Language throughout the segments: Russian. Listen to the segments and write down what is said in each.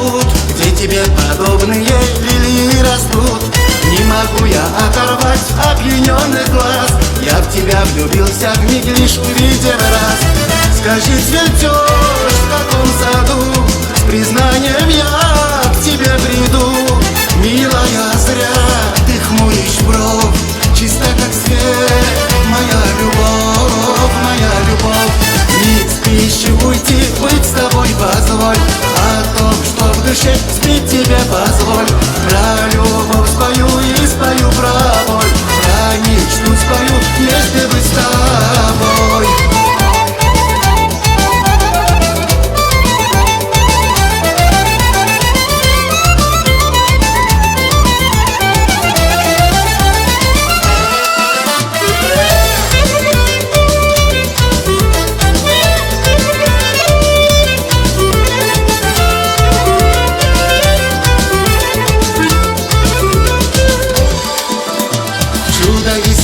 зовут, где тебе подобные лилии растут. Не могу я оторвать опьяненный глаз, я в тебя влюбился вмиг лишь увидев раз. Скажи, цветешь в каком саду, с признанием я к тебе приду. Милая, зря ты хмуришь бровь, чисто как свет, моя любовь, моя любовь. Не спишь уйти, быть с тобой позволь, о том, что в душе спит тебе позволь. Про любовь спою и спою про боль, про мечту спою, если быть с тобой.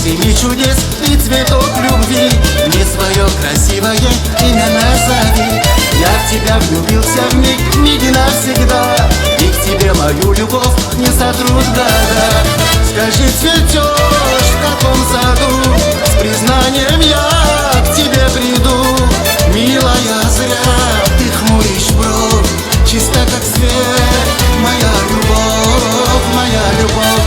Семи чудес и цветок любви, мне свое красивое имя назови. Я в тебя влюбился вмиг и навсегда, и к тебе мою любовь не сотрут года. Скажи, цветешь в каком саду, с признанием я к тебе приду. Милая, зря ты хмуришь бровь, чисто как свет, моя любовь, моя любовь.